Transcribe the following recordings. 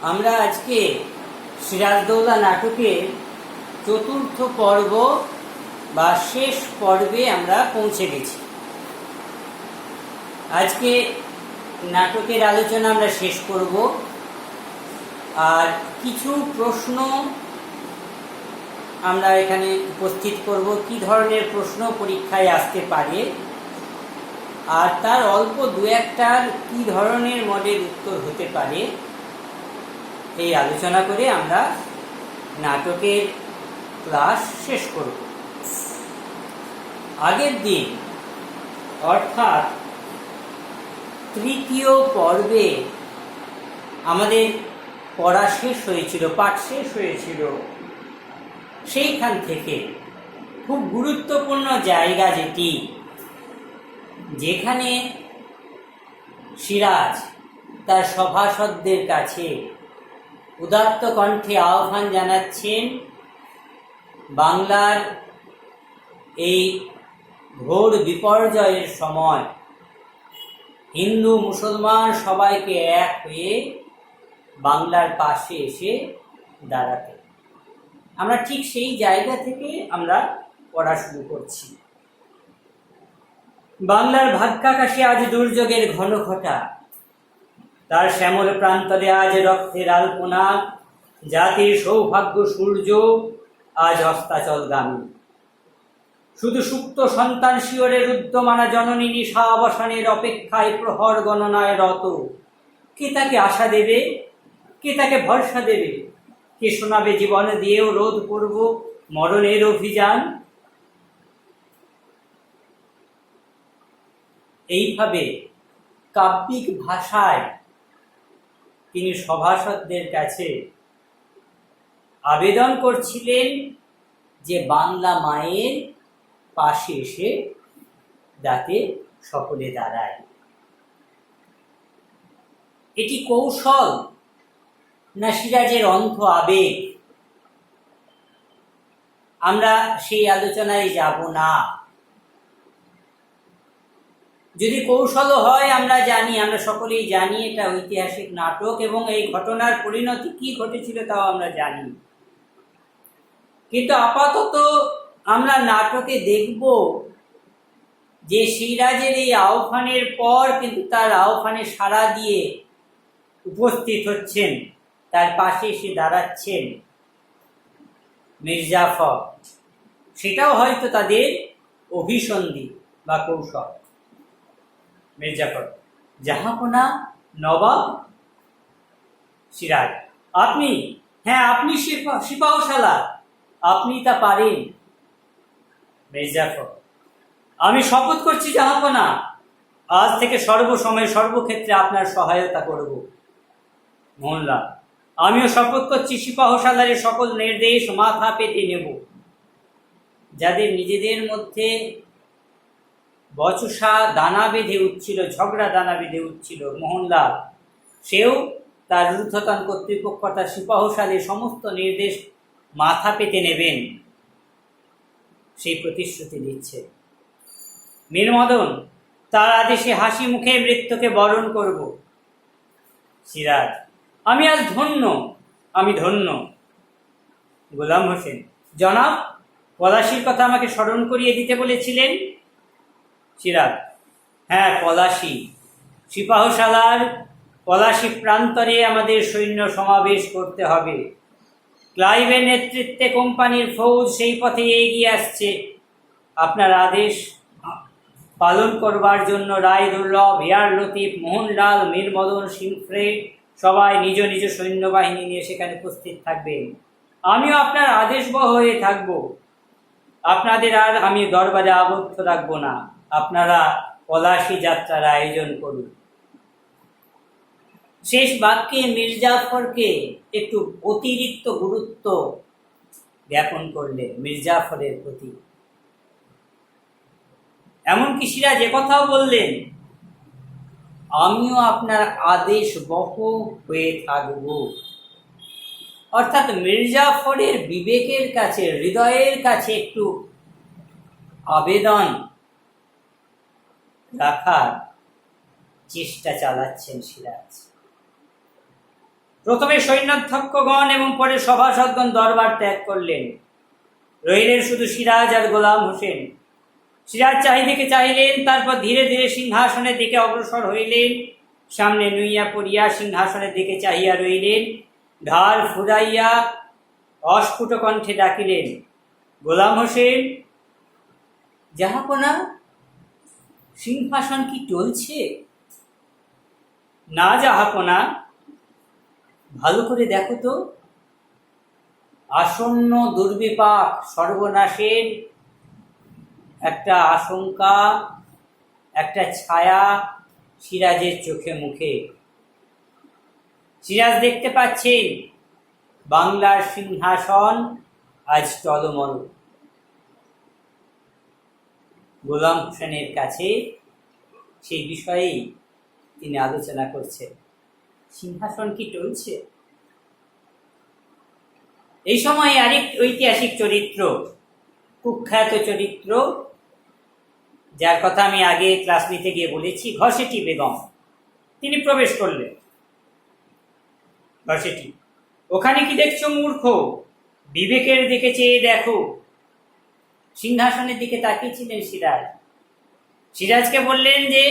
আমরা আজকে সিরাজদৌল্লা নাটকের চতুর্থ পর্ব বা শেষ পর্বে আমরা পৌঁছে গেছি। আজকে নাটকের আলোচনা আমরা শেষ করব, আর কিছু প্রশ্ন আমরা এখানে উপস্থিত করব, কি ধরনের প্রশ্ন পরীক্ষায় আসতে পারে, আর তার অল্প দু একটার কি ধরনের মডেল উত্তর হতে পারে, এই আলোচনা করে আমরা নাটকের ক্লাস শেষ করব। আগের দিন অর্থাৎ তৃতীয় পর্বে আমাদের পড়া শেষ হয়েছিল, পাঠ শেষ হয়েছিল। সেইখান থেকে খুব গুরুত্বপূর্ণ জায়গা যেখানে সিরাজ তার সভাসদদের কাছে উদাত্ত কণ্ঠে আহ্বান জানাচ্ছেন বাংলার এই ঘোর বিপর্যয়ের সময় হিন্দু মুসলমান সবাইকে এক হয়ে বাংলার পাশে এসে দাঁড়াতে। আমরা ঠিক সেই জায়গা থেকে আমরা পড়া শুরু করছি। বাংলার ভাগ্যাকাশে আজ দুর্যোগের ঘনঘটা, তার শ্যামল প্রান্তরে আজ রক্তের আলপনা, জাতির সৌভাগ্য সূর্য আজ অস্তাচলগামী। শুধু সুপ্ত সন্তান শিয়রের উদ্যমানা জননী নিশা অবসানের অপেক্ষায় প্রহর গণনায় রত। কে তাকে আশা দেবে, কে তাকে ভরসা দেবে, কে শোনাবে জীবন দিয়েও রোধ করব মরণের অভিযান। এইভাবে কাব্যিক ভাষায় তিনি সভাসদদের কাছে আবেদন করছিলেন যে বাংলা মায়ের পাশে এসে যাতে সকলে দাঁড়ায়। এটি কৌশল না সিরাজের অন্ধ আবেগ? আমরা সেই আলোচনায় যাব না। যদি কৌশল হয়, আমরা সকলেই জানি এটা ঐতিহাসিক নাটক এবং এই ঘটনার পরিণতি কি ঘটেছিল তাও আমরা জানি। কিন্তু আপাতত আমরা নাটকে দেখব যে সিরাজের এই আহ্বানের পর কিন্তু তার আহ্বানে সাড়া দিয়ে উপস্থিত হচ্ছেন, তার পাশে এসে দাঁড়াচ্ছেন মীর জাফর। সেটাও হয়তো তাদের অভিসন্ধি বা কৌশল। মীর জাফর: জাহাপনা নবাব সিরাজ, আপনি? হ্যাঁ, আপনি সিপাহসালার, আপনি তা পারেন। মীর জাফর: আমি শপথ করছি জাহাপনা, আজ থেকে সর্বসময় সর্বক্ষেত্রে আপনার সহায়তা করব। মোহনলাল: আমিও শপথ করছি সিপাহসালারের সকল নির্দেশ মাথা পেতে নেব। যাদের নিজেদের মধ্যে বচসা দানা বেঁধে উঠছিল, ঝগড়া দানা বেঁধে উঠছিল, মোহনলাল সেও তার ঊর্ধ্বতন কর্তৃপক্ষ তার সিপাহসালের সমস্ত নির্দেশ মাথা পেতে নেবেন, সেই প্রতিশ্রুতি দিচ্ছে। মীর মদন: তার আদেশে হাসি মুখে মৃত্যুকে বরণ করব। সিরাজ: আমি আজ ধন্য, আমি ধন্য। গোলাম হোসেন: জনাব, পলাশির কথা আমাকে স্মরণ করিয়ে দিতে বলেছিলেন। সিরাজ: হ্যাঁ, পলাশি। সিপাহসালার পলাশি প্রান্তরে আমাদের সৈন্য সমাবেশ করতে হবে। ক্লাইভের নেতৃত্বে কোম্পানির ফৌজ সেই পথে এগিয়ে আসছে। আপনার আদেশ পালন করবার জন্য রায়দুর্লভ, হেয়ার লতিফ, মোহনলাল, মীর মদন, সিংফ্রে সবাই নিজ নিজ সৈন্যবাহিনী নিয়ে সেখানে উপস্থিত থাকবেন। আমিও আপনার আদেশবহ হয়ে থাকব। আপনাদের আর আমি দরবারে আবদ্ধ রাখবো না। আপনারা পলাশি যাত্রার আয়োজন করুন। শেষ বাক্যে মীর জাফরকে একটু অতিরিক্ত গুরুত্ব জ্ঞাপন করলেন মীর জাফরের প্রতি। এমনকি সিরাজ কথাও বললেন, আমিও আপনার আদেশবহ হয়ে থাকব। অর্থাৎ মীর জাফরের বিবেকের কাছে, হৃদয়ের কাছে একটু আবেদন রাখার চেষ্টা চালাচ্ছেন সিরাজ। প্রথমে সৈন্যাধ্যক্ষগণ এবং পরে সভাসদগণ দরবার ত্যাগ করলেন। রইলেন শুধু সিরাজ আর গোলাম হোসেন। সিরাজ চারিদিকে চাহিলেন, তারপর ধীরে ধীরে সিংহাসনের দিকে অগ্রসর হইলেন। সামনে নুইয়া পড়িয়া সিংহাসনের দিকে চাহিয়া রইলেন। ঢাল ফুরাইয়া অস্ফুট কণ্ঠে ডাকিলেন, গোলাম হোসেন, জাহাপনা, সিংহাসন কি টলছে? না জাহাপনা, ভালো করে দেখো তো। আসন্ন দুর্বিপাক, সর্বনাশের একটা আশঙ্কা, একটা ছায়া সিরাজের চোখে মুখে। সিরাজ দেখতে পাচ্ছেন বাংলার সিংহাসন আজ টলমল। গোলাম হোসেনের কাছে সেই বিষয়েই তিনি আলোচনা করছেন, সিংহাসন কি টলছে? এই সময় আরেক ঐতিহাসিক চরিত্র, কুখ্যাত চরিত্র, যার কথা আমি আগে ক্লাস নিতে গিয়ে বলেছি, ঘসেটি বেগম, তিনি প্রবেশ করলেন। ঘসেটি, ওখানে কি দেখছো মূর্খ? বিবেকের দিকে চেয়ে দেখো। সিংহাসনের দিকে তাকিয়েছিলেন সিরাজ। সিরাজকে বললেন যে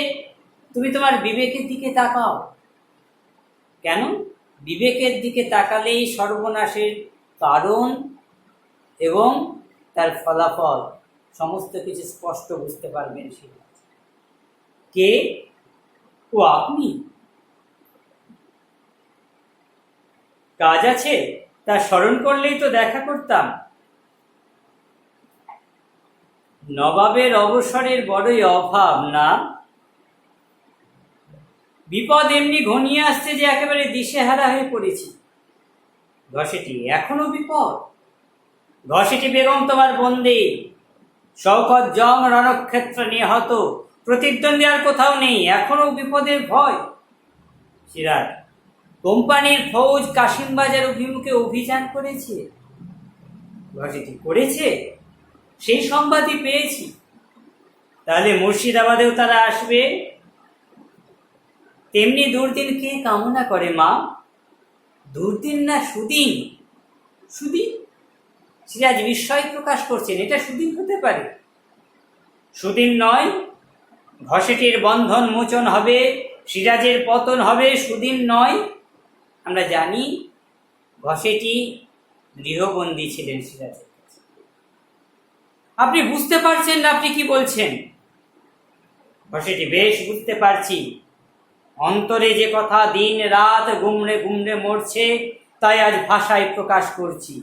তুমি তোমার বিবেকের দিকে তাকাও। কেন? বিবেকের দিকে তাকালেই সর্বনাশের কারণ এবং তার ফলাফল সমস্ত কিছু স্পষ্ট বুঝতে পারবেন সিরাজ। কে? ও আপনি? কাজ আছে, তা স্মরণ করলেই তো দেখা করতাম। নবাবের অবসরের বড়ই অভাব না? বিপদ এমনি ঘনিয়ে আসছে যে একেবারে দিশেহারা হয়ে পড়েছি। ঘসেটি, এখনো বিপদ? ঘসেটি বেগম তোমার বন্দী, শওকত জং রণক্ষেত্র নিহত, প্রতিদ্বন্দ্বী আর কোথাও নেই, এখনো বিপদের ভয়। সিরাজ, কোম্পানির ফৌজ কাশিমবাজার অভিমুখে অভিযান করেছে। ঘসেটি, করেছে? সেই সংবাদই পেয়েছি। তাহলে মুর্শিদাবাদেও তারা আসবে? তেমনি দুর্দিন কে কামনা করে মা? দুর্দিন না সুদিন? সুদিন? সিরাজ বিস্ময় প্রকাশ করছেন, এটা সুদিন হতে পারে? সুদিন নয়, ঘসেটির বন্ধন মোচন হবে, সিরাজের পতন হবে, সুদিন নয়। আমরা জানি ঘসেটি গৃহবন্দী ছিলেন সিরাজের কাছে। আপনি বুঝতে পারছেন না আপনি কি বলছেন? ঘসেটি, বেশ বুঝতে পারছি। অন্তরে যে কথা দিন রাত গুমড়ে গুমড়ে মরছে, তাই আজ ভাষায় প্রকাশ করছি।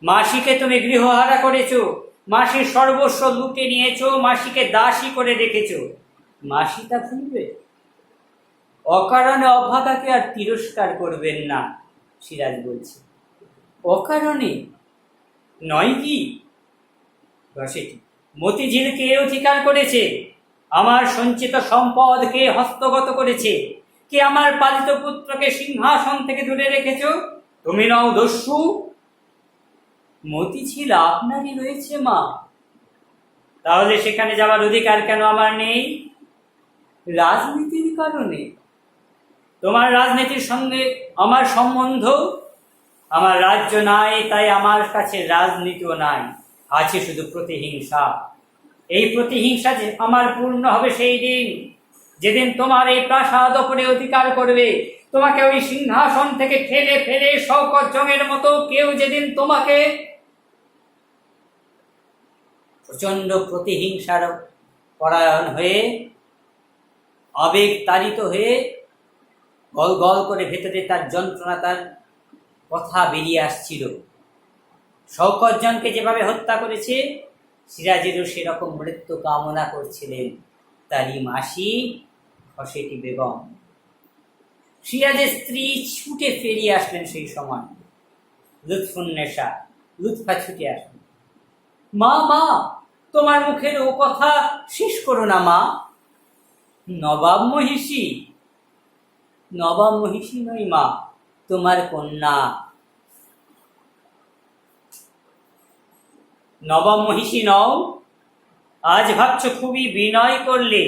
মাসিকে তুমি গৃহহারা করেছো, মাসির সর্বস্ব লুটে নিয়েছো, মাসিকে দাসী করে রেখেছো। মাসি তা ভুলবে? অকারণে অভাগাকে আর তিরস্কার করবেন না, সিরাজ বলছে। অকারণে নয় কি? ঘসেটি, মতিঝিল কে অধিকার করেছে? আমার সঞ্চিত সম্পদ কে হস্তগত করেছে? কে আমার পালিত পুত্রকে সিংহাসন থেকে দূরে রেখেছ? তুমি নও দস্যু? মতিঝিল আপনারই রয়েছে মা। তাহলে সেখানে যাওয়ার অধিকার কেন আমার নেই? রাজনীতির কারণে। তোমার রাজনীতির সঙ্গে আমার সম্বন্ধ? আমার রাজ্য নাই, তাই আমার কাছে রাজনীতিও নাই, আছে শুধু প্রতিহিংসা। এই প্রতিহিংসা যে আমার পূর্ণ হবে সেই দিন, যেদিন তোমার এই প্রাসাদ ওপরে অধিকার করবে, তোমাকে ওই সিংহাসন থেকে ঠেলে ফেলে শওকত জংয়ের মতো কেউ যেদিন তোমাকে প্রচন্ড প্রতিহিংসার পরায়ণ হয়ে, আবেগ তাড়িত হয়ে, গল গল করে ভেতরে তার যন্ত্রণা, তার কথা বেরিয়ে আসছিল। শওকত জংকে যেভাবে হত্যা করেছে, সিরাজেরও সেরকম মৃত্যু কামনা করছিলেন তারই মাসি ঘসেটি বেগম। সিরাজের স্ত্রী ছুটে ফিরিয়ে আসলেন সেই সময়। লুৎফুন্নেসা, লুৎফা ছুটে আসলেন। মা, মা, তোমার মুখের ও কথা শেষ করো না মা। নবাব মহিষী? নবাব মহিষী নই মা, তোমার কন্যা। নবাব মহিষী নও? আজ ভাবছ খুবই বিনয় করলে,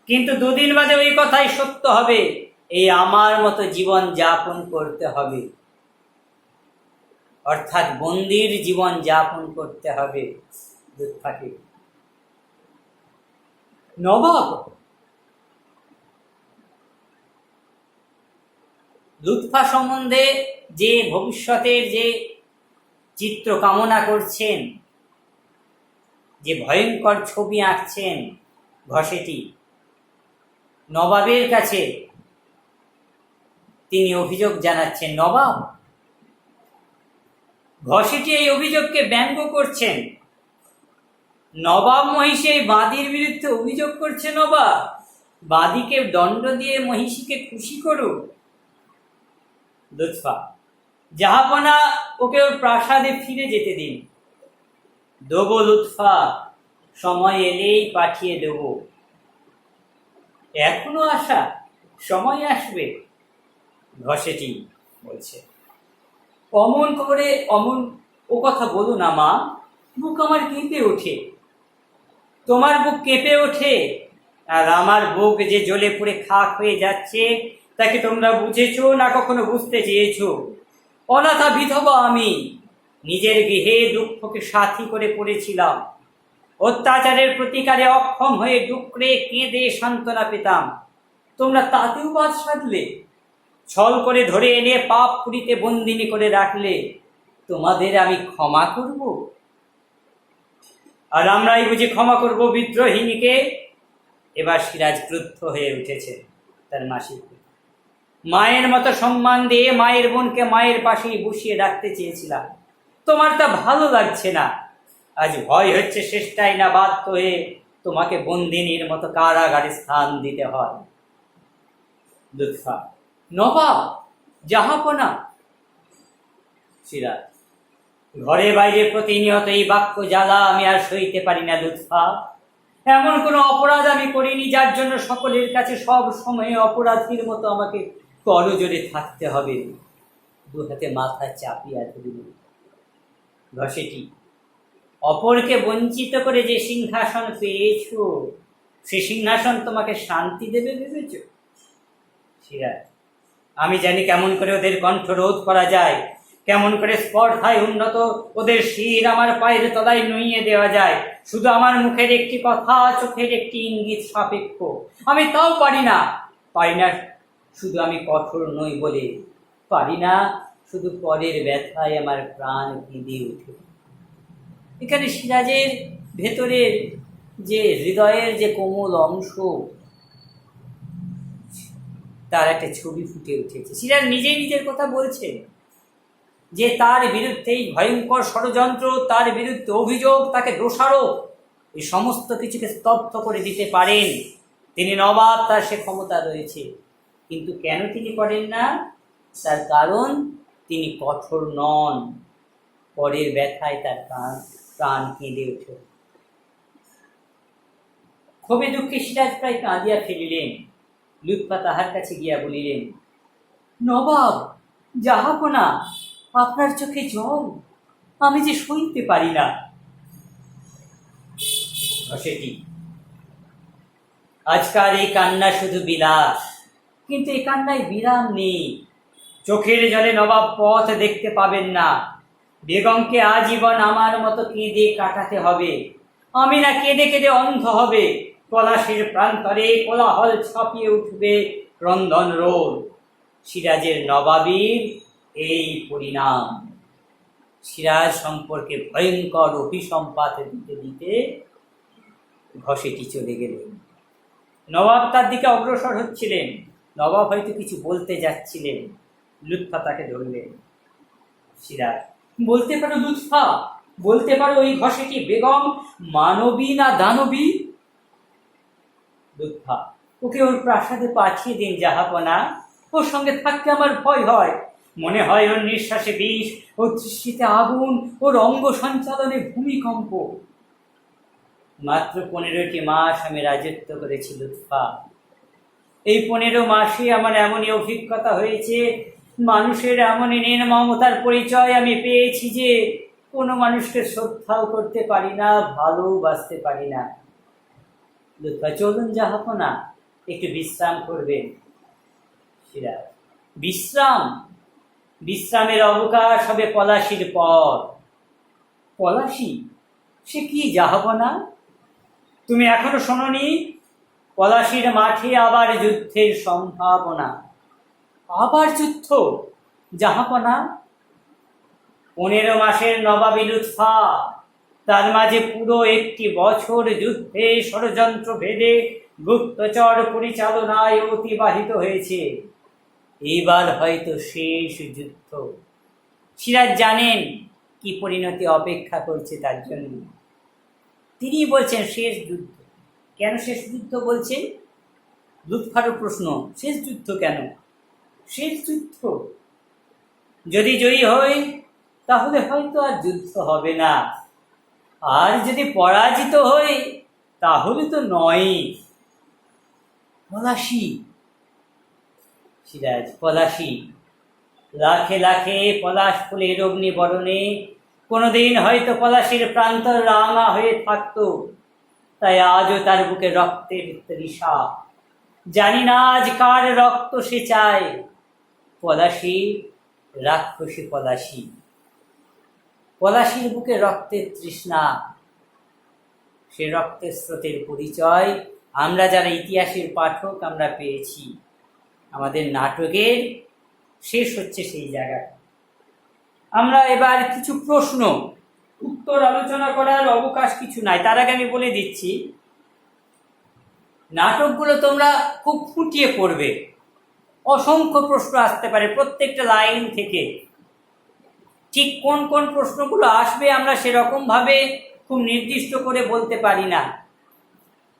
কিন্তু দুদিন বাদে ওই কথাই সত্য হবে। এই আমার মতো জীবন যাপন করতে হবে, অর্থাৎ বন্দির জীবন যাপন করতে হবে লুৎফাকে। নবাব লুৎফা সম্বন্ধে যে ভবিষ্যতের যে চিত্র কামনা করছেন, যে ভয়ঙ্কর ছবি আঁকছেন ঘসেটি, নবাবের কাছে তিনি অভিযোগ জানাচ্ছেন। নবাব ঘসেটি এই অভিযোগকে ব্যঙ্গ করছেন। নবাব মহিষী বাদীর বিরুদ্ধে অভিযোগ করছে, নবাব বাদীকে দণ্ড দিয়ে মহিষীকে খুশি করুক। লুৎফা, জাহাপনা ওকে ওর প্রাসাদে ফিরে যেতে দিন। দেবো লুৎফা, সময় এলেই পাঠিয়ে দেব। এখনো আশা, সময় আসবে, ঘসেটি বলছে। অমন করে অমন ও কথা বলো না মা, বুক আমার কেঁপে ওঠে। তোমার বুক কেঁপে ওঠে, আর আমার বুক যে জ্বলে পুড়ে খাক হয়ে যাচ্ছে, তাকে তোমরা বুঝেছো না কখনো বুঝতে চেয়েছো? অনাথা বিধবা আমি, নিজের গৃহে দুঃখকে সাথী করে পড়েছিলাম। অত্যাচারের প্রতিকারে অক্ষম হয়ে ডুকরে কেঁদে সান্ত্বনা পেতাম। তোমরা তাতেও বাদ সাধলে, ছল করে ধরে এনে পাপ পুরীতে বন্দিনী করে রাখলে। তোমাদের আমি ক্ষমা করব? আর আমরাই বুঝি ক্ষমা করব বিদ্রোহিনীকে? এবার সিরাজ ক্রুদ্ধ হয়ে উঠেছে তার মাসিকে। মায়ের মতো সম্মান দিয়ে মায়ের বোনকে মায়ের পাশেই বসিয়ে রাখতে চেয়েছিলাম, তোমার তা ভালো লাগছে না। আজ ভয় হচ্ছে শেষটাই না বাধ্য হয়ে তোমাকে বন্দিনীর মতো কারাগারে স্থান দিতে হয়। লুৎফা, নবাব, জাহাপনা। সিরাজ, ঘরে বাইরে প্রতিনিয়ত এই বাক্য জ্বালা আমি আর সইতে পারি না লুৎফা। এমন কোনো অপরাধ আমি করিনি যার জন্য সকলের কাছে সব সময়ে অপরাধীর মতো আমাকে করজোড়ে থাকতে হবে। দু হাতে মাথা চাপিয়া ধরিল। ঘসেটি, অপরকে বঞ্চিত করে যে সিংহাসন পেয়েছ, সে সিংহাসন তোমাকে শান্তি দেবে ভেবেছ? সিরাজ, আমি জানি কেমন করে ওদের কণ্ঠ রোধ করা যায়, কেমন করে স্পর্ধায় উন্নত ওদের শির আমার পায়ের তলায় নুইয়ে দেওয়া যায়। শুধু আমার মুখের একটি কথা, চোখের একটি ইঙ্গিত সাপেক্ষ। আমি তাও পারি না। শুধু আমি কঠোর নই বলে, পারি না শুধু পরের ব্যথায় আমার প্রাণ কেঁদে ওঠে। এখানে সিরাজের ভেতরের যে হৃদয়ের যে কোমল অংশ, তার একটা ছবি ফুটে উঠেছে। সিরাজ নিজেই নিজের কথা বলছে যে তার বিরুদ্ধে এই ভয়ঙ্কর ষড়যন্ত্র, তার বিরুদ্ধে অভিযোগ, তাকে দোষারোপ, এই সমস্ত কিছুকে স্তব্ধ করে দিতে পারেন তিনি নবাব, তার সে ক্ষমতা রয়েছে। কিন্তু কেন তিনি করেন না? তার কারণ তিনি কঠোর নন। পরের ব্যথায় তার প্রাণ কেঁদে ওঠে। ক্ষোভে দুঃখে সিরাজ প্রায় কাঁদিয়া ফেলিলেন। লুৎফা তাহার কাছে গিয়া বলিলেন, নবাব, জাহাপনা, আপনার চোখে জল, আমি যে সইতে পারি না। ঘসেটি, আজকাল এই কান্না শুধু বিলাস, কিন্তু এই কান্নায় বিরাম নেই। চোখের জলে নবাব পথ দেখতে পাবেন না। বেগমকে আজীবন আমার মতো কেঁদে কাটাতে হবে। আমি না কেঁদে কেঁদে অন্ধ হবে। পলাশির প্রান্তরে কোলাহল ছাপিয়ে উঠবে ক্রন্দন রোল। সিরাজের নবাবীর এই পরিণাম। সিরাজ সম্পর্কে ভয়ঙ্কর অভিসম্পাত দিতে দিতে ঘসেটি চলে গেলেন। নবাব তার দিকে অগ্রসর হচ্ছিলেন। নবাব হয়তো কিছু বলতে যাচ্ছিলেন। লুৎফা তাকে ধরলেন। সিরাজ, বলতে পারো লুৎফা, বলতে পারো ওই ঘসেটি বেগম মানবী না দানবী? লুৎফা, ওকে ওর প্রাসাদে পাঠিয়ে দিন জাহাপনা। ওর সঙ্গে থাকতে আমার ভয় হয়। মনে হয় ওর নিঃশ্বাসে বিষ, ওর দৃষ্টিতে আগুন, ওর অঙ্গ সঞ্চালনে ভূমিকম্প। মাত্র 15টি মাস আমি রাজত্ব করেছি লুৎফা। এই 15 মাসে আমার এমনই অভিজ্ঞতা হয়েছে, মানুষের এমনই নির্মমতার পরিচয় আমি পেয়েছি যে কোনো মানুষকে শ্রদ্ধাও করতে পারি না, ভালোবাসতে পারি না। লুৎফা, চলুন জাহাপনা, একটু বিশ্রাম করবেন। সিরাজ, বিশ্রাম, বিশ্রামের অবকাশ হবে পলাশির পর। পলাশি, সে কি জাহাপনা? তুমি এখনো শোনোনি? পলাশির মাঠে আবার যুদ্ধের সম্ভাবনা। আবার যুদ্ধ? জাহাপনা, 15 মাসের নবাবী লুৎফা, তার মাঝে পুরো একটি বছর যুদ্ধে ষড়যন্ত্র ভেদে গুপ্তচর পরিচালনায় অতিবাহিত হয়েছে। এইবার হয়তো শেষ যুদ্ধ। সিরাজ জানেন কি পরিণতি অপেক্ষা করছে তার জন্য। তিনি বলছেন শেষ যুদ্ধ। কেন শেষ যুদ্ধ বলছেন? লুৎফারও প্রশ্ন, শেষ যুদ্ধ কেন? শেষ যুদ্ধ, যদি জয়ী হই তাহলে হয়তো আর যুদ্ধ হবে না, আর যদি পরাজিত হই তাহলে তো নয়। পলাশি, সিরাজ, পলাশি, লাখে লাখে পলাশ ফুলের অগ্নিবরণে কোনোদিন হয়তো পলাশির প্রান্তর রাঙা হয়ে থাকতো, তাই আজও তার বুকে রক্তের তৃষা। জানি না আজ কার রক্ত সে চায়। পলাশি, রাক্ষসী পলাশি, পলাশির বুকে রক্তের তৃষ্ণা। সে রক্তের স্রোতের পরিচয় আমরা যারা ইতিহাসের পাঠক আমরা পেয়েছি। আমাদের নাটকের শেষ হচ্ছে সেই জায়গাটা। আমরা এবার কিছু প্রশ্ন উত্তর আলোচনা করার অবকাশ কিছু নাই, তার আগে আমি বলে দিচ্ছি নাটকগুলো তোমরা খুব ফুটিয়ে পড়বে। অসংখ্য প্রশ্ন আসতে পারে প্রত্যেকটা লাইন থেকে। ঠিক কোন কোন প্রশ্নগুলো আসবে আমরা সেরকমভাবে খুব নির্দিষ্ট করে বলতে পারি না।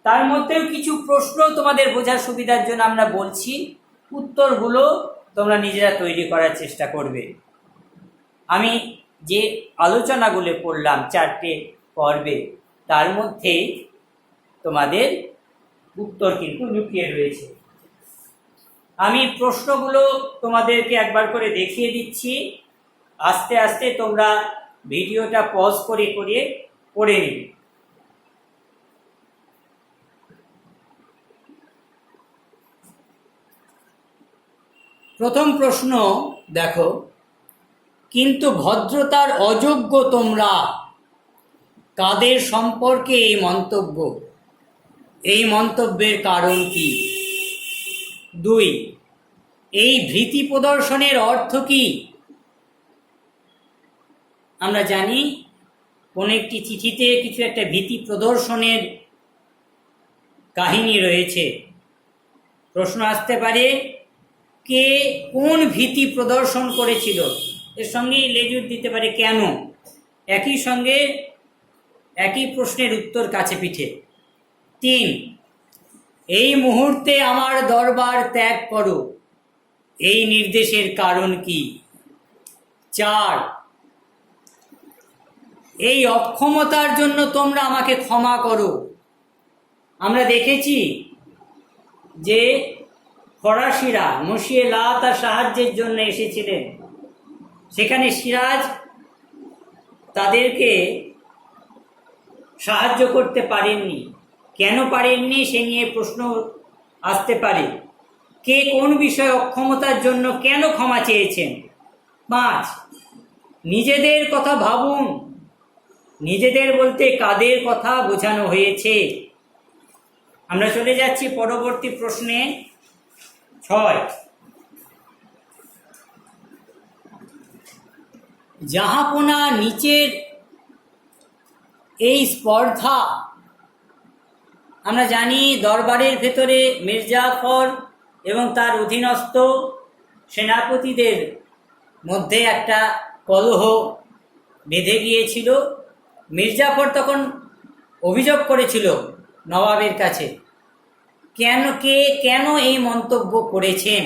তার মধ্যেও কিছু প্রশ্ন তোমাদের বোঝার সুবিধার জন্য আমরা বলছি, উত্তরগুলো তোমরা নিজেরা তৈরি করার চেষ্টা করবে। আমি যে আলোচনাগুলো করলাম 4টে পর্বে, তার মধ্যে তোমাদের উত্তর কিন্তু লুকিয়ে রয়েছে। আমি প্রশ্নগুলো তোমাদেরকে একবার করে দেখিয়ে দিচ্ছি, আস্তে আস্তে তোমরা ভিডিওটা পজ করে করে পড়ে নেবে। প্রথম প্রশ্ন দেখো, কিন্তু ভদ্রতার অযোগ্য তোমরা, কাদের সম্পর্কে এই মন্তব্য? এই মন্তব্যের কারণ কি? 2, এই ভীতি প্রদর্শনের অর্থ কি? আমরা জানি কোন একটি চিঠিতে কিছু একটা ভীতি প্রদর্শনের কাহিনী রয়েছে। প্রশ্ন আসতে পারে কে কোন ভীতি প্রদর্শন করেছিল, এর সঙ্গে লেজুর দিতে পারে কেন। একই সঙ্গে একই প্রশ্নের উত্তর কাছে পিঠে। 3, এই মুহূর্তে আমার দরবার ত্যাগ করো, এই নির্দেশের কারণ কি? 4, এই অক্ষমতার জন্য তোমরা আমাকে ক্ষমা করো। আমরা দেখেছি যে ফরাসিরা মসিয়ে লা তার সাহায্যের জন্য এসেছিলেন, সেখানে সিরাজ তাদেরকে সাহায্য করতে পারেননি। কেন পারেননি সে নিয়ে প্রশ্ন আসতে পারে। কে কোন বিষয়ে অক্ষমতার জন্য কেন ক্ষমা চেয়েছেন? 5, নিজেদের কথা ভাবুন। নিজেদের বলতে কাদের কথা বোঝানো হয়েছে? আমরা চলে যাচ্ছি পরবর্তী প্রশ্নে। 6, জাহাপনা নিচের এই স্পর্ধা, আমরা জানি দরবারের ভেতরে মির্জাফর এবং তার অধীনস্থ সেনাপতিদের মধ্যে একটা কলহ বেঁধে গিয়েছিল। মির্জাফর তখন অভিযোগ করেছিল নবাবের কাছে। কেন এই মন্তব্য করেছেন?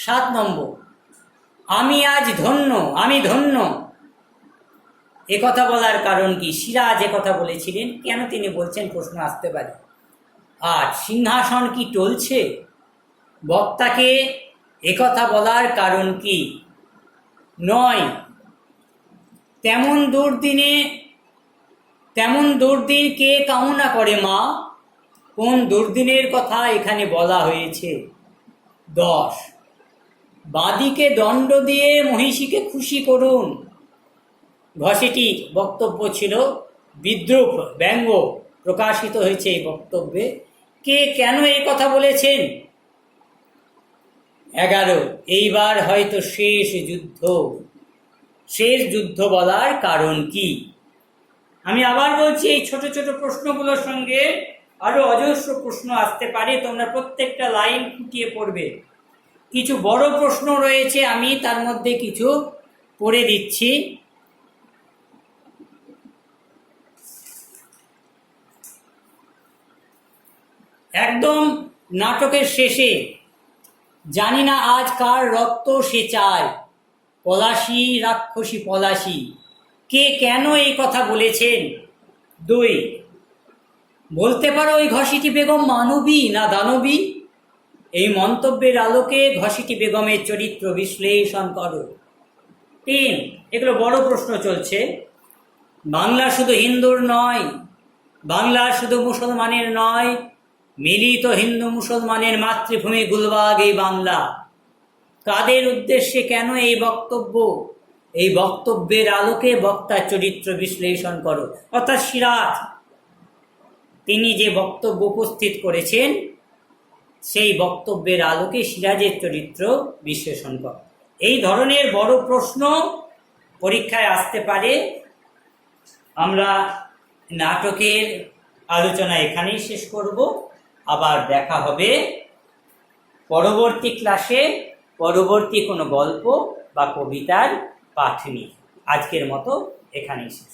7 নম্বর, আমি আজ ধন্য, আমি ধন্য, কথা বলার কারণ কি? সিরাজ কথা বলেছিলেন, কেন তিনি বলছেন প্রশ্ন আসতে পারে। 8, সিংহাসন কি টলছে? বক্তাকে কথা বলার কারণ কি? 9, তেমন দুর্দিন কে কামনা করে মা? কোন দুর্দিনের কথা এখানে বলা হয়েছে? 10, বাদীকে দণ্ড দিয়ে মহিষীকে খুশি করুন। ঘসেটির বক্তব্য ছিল বিদ্রূপ, ব্যঙ্গ প্রকাশিত হয়েছে এই বক্তব্যে। কে কেন এই কথা বলেছেন? 11, এইবার হয়তো শেষ যুদ্ধ। শেষ যুদ্ধ বলার কারণ কি? আমি আবার বলছি, এই ছোট ছোট প্রশ্নগুলোর সঙ্গে আরো অজস্র প্রশ্ন আসতে পারে, তোমরা প্রত্যেকটা লাইন ফুটিয়ে পড়বে। কিছু বড় প্রশ্ন রয়েছে, আমি তার মধ্যে কিছু পড়ে দিচ্ছি। একদম নাটকের শেষে, জানি না আজ কার রক্ত সে চায়, পলাশী রাক্ষসী পলাশী। কে কেন এই কথা বলেছেন? 2, বলতে পারো ওই ঘসেটি বেগম মানবী না দানবী? এই মন্তব্যের আলোকে ঘসেটি বেগমের চরিত্র বিশ্লেষণ করো। 3, এগুলো বড় প্রশ্ন চলছে। বাংলা শুধু হিন্দুর নয়, বাংলা শুধু মুসলমানের নয়, মিলিত হিন্দু মুসলমানের মাতৃভূমি গুলবাগ এই বাংলা। কাদের উদ্দেশ্যে কেন এই বক্তব্য? এই বক্তব্যের আলোকে বক্তার চরিত্র বিশ্লেষণ করো। অর্থাৎ সিরাজ তিনি যে বক্তব্য উপস্থিত করেছেন, সেই বক্তব্যের আলোকে সিরাজের চরিত্র বিশ্লেষণ করো। এই ধরনের বড় প্রশ্ন পরীক্ষায় আসতে পারে। আমরা নাটকের আলোচনা এখানেই শেষ করব। আবার দেখা হবে পরবর্তী ক্লাসে, পরবর্তী কোনো গল্প বা কবিতার পাঠ নিয়ে। আজকের মতো এখানেই শেষ।